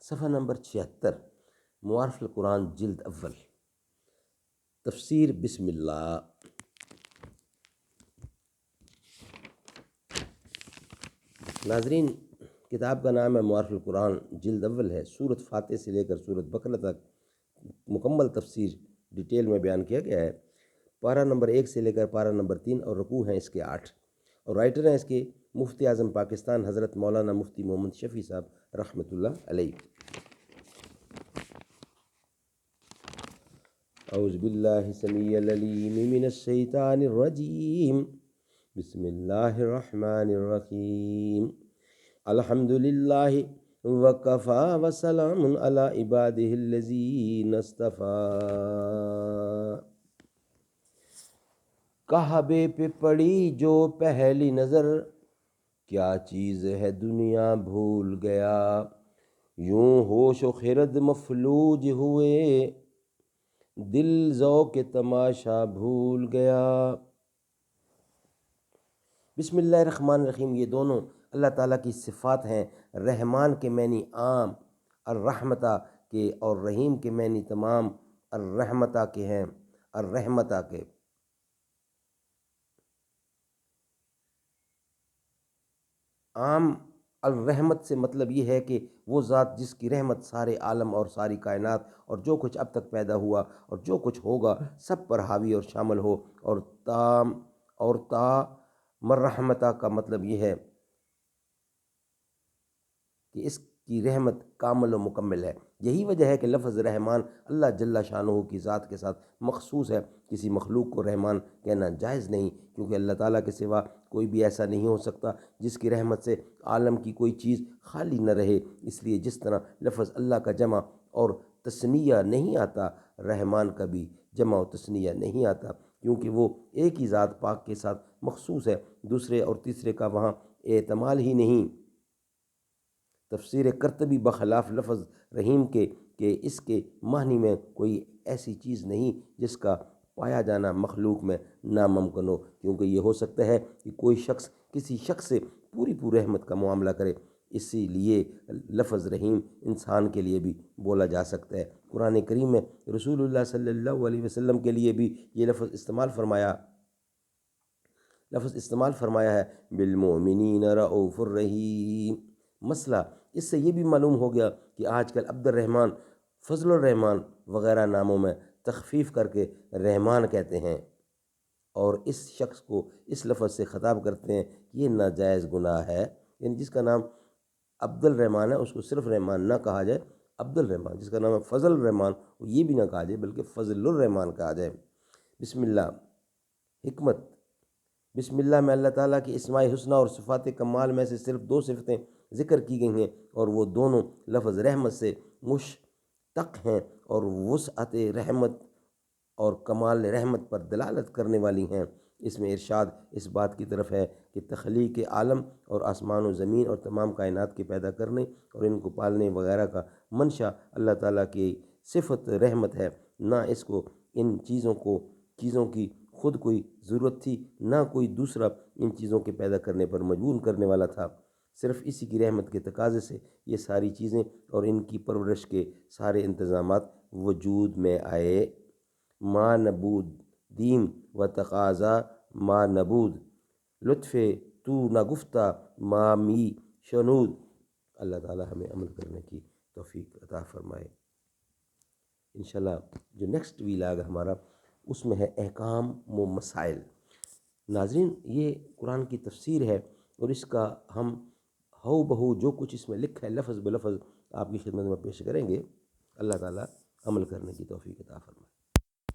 صفحہ نمبر 76، معارف القرآن جلد اول، تفسیر بسم اللہ۔ ناظرین، کتاب کا نام ہے معارف القرآن جلد اول ہے۔ سورۃ فاتح سے لے کر سورۃ بقرہ تک مکمل تفسیر ڈیٹیل میں بیان کیا گیا ہے۔ پارہ نمبر 1 سے لے کر پارہ نمبر 3 اور رکوع ہیں اس کے 8، اور رائٹر ہیں اس کے مفتی اعظم پاکستان حضرت مولانا مفتی محمد شفیع صاحب رحمۃ اللہ علیہ۔ اعوذ باللہ السمیع العلیم من الشیطان الرجیم، بسم اللہ الرحمن الرحیم، الحمد للہ وکفی وسلام علی عبادہ الذین اصطفی۔ کعبے پہ پڑی جو پہلی نظر، کیا چیز ہے دنیا بھول گیا، یوں ہوش و خرد مفلوج ہوئے، دل ذوق تماشا بھول گیا۔ بسم اللہ الرحمن الرحیم، یہ دونوں اللہ تعالیٰ کی صفات ہیں۔ رحمان کے معنی عام، الرحمتہ کے، اور رحیم کے معنی تمام، الرحمتہ کے ہیں، الرحمتہ کے۔ عام الرحمت سے مطلب یہ ہے کہ وہ ذات جس کی رحمت سارے عالم اور ساری کائنات اور جو کچھ اب تک پیدا ہوا اور جو کچھ ہوگا سب پر حاوی اور شامل ہو، اور تام اور تا مرحمتہ کا مطلب یہ ہے کہ اس کی رحمت کامل و مکمل ہے۔ یہی وجہ ہے کہ لفظ رحمان اللہ جل شانہ کی ذات کے ساتھ مخصوص ہے۔ کسی مخلوق کو رحمان کہنا جائز نہیں، کیونکہ اللہ تعالیٰ کے سوا کوئی بھی ایسا نہیں ہو سکتا جس کی رحمت سے عالم کی کوئی چیز خالی نہ رہے۔ اس لیے جس طرح لفظ اللہ کا جمع اور تثنیہ نہیں آتا، رحمان کا بھی جمع و تثنیہ نہیں آتا، کیونکہ وہ ایک ہی ذات پاک کے ساتھ مخصوص ہے، دوسرے اور تیسرے کا وہاں احتمال ہی نہیں۔ تفسیر قرطبی بخلاف لفظ رحیم کے کہ اس کے معنی میں کوئی ایسی چیز نہیں جس کا پایا جانا مخلوق میں ناممکن ہو، کیونکہ یہ ہو سکتا ہے کہ کوئی شخص کسی شخص سے پوری رحمت کا معاملہ کرے، اسی لیے لفظ رحیم انسان کے لیے بھی بولا جا سکتا ہے۔ قرآن کریم میں رسول اللہ صلی اللہ علیہ وسلم کے لیے بھی یہ لفظ استعمال فرمایا ہے، بالمؤمنین رؤوف الرحیم۔ مسئلہ اس سے یہ بھی معلوم ہو گیا کہ آج کل عبد الرحمن، فضل الرحمن وغیرہ ناموں میں تخفیف کر کے رحمان کہتے ہیں، اور اس شخص کو اس لفظ سے خطاب کرتے ہیں کہ یہ ناجائز گناہ ہے۔ یعنی جس کا نام عبد الرحمن ہے اس کو صرف رحمان نہ کہا جائے، عبد الرحمن، جس کا نام ہے فضل الرحمن وہ یہ بھی نہ کہا جائے بلکہ فضل الرحمن کہا جائے۔ بسم اللہ۔ حکمت، بسم اللہ میں اللہ تعالیٰ کی اسماء حسنہ اور صفات کمال میں سے صرف 2 صفتیں ذکر کی گئی ہیں، اور وہ دونوں لفظ رحمت سے مشتق ہیں اور وسعت رحمت اور کمال رحمت پر دلالت کرنے والی ہیں۔ اس میں ارشاد اس بات کی طرف ہے کہ تخلیق عالم اور آسمان و زمین اور تمام کائنات کے پیدا کرنے اور ان کو پالنے وغیرہ کا منشا اللہ تعالیٰ کی صفت رحمت ہے، نہ اس کو ان چیزوں کی خود کوئی ضرورت تھی، نہ کوئی دوسرا ان چیزوں کے پیدا کرنے پر مجبور کرنے والا تھا۔ صرف اسی کی رحمت کے تقاضے سے یہ ساری چیزیں اور ان کی پرورش کے سارے انتظامات وجود میں آئے۔ ما نبود دیم و تقاضا ما نبود، لطف تو نہ گفتہ ما می شنود۔ اللہ تعالی ہمیں عمل کرنے کی توفیق عطا فرمائے۔ انشاءاللہ جو نیکسٹ ویلاگ ہمارا اس میں ہے احکام و مسائل۔ ناظرین، یہ قرآن کی تفسیر ہے اور اس کا ہم ہو بہو جو کچھ اس میں لکھا ہے لفظ بلفظ آپ کی خدمت میں پیش کریں گے۔ اللہ تعالیٰ عمل کرنے کی توفیق عطا فرمائے۔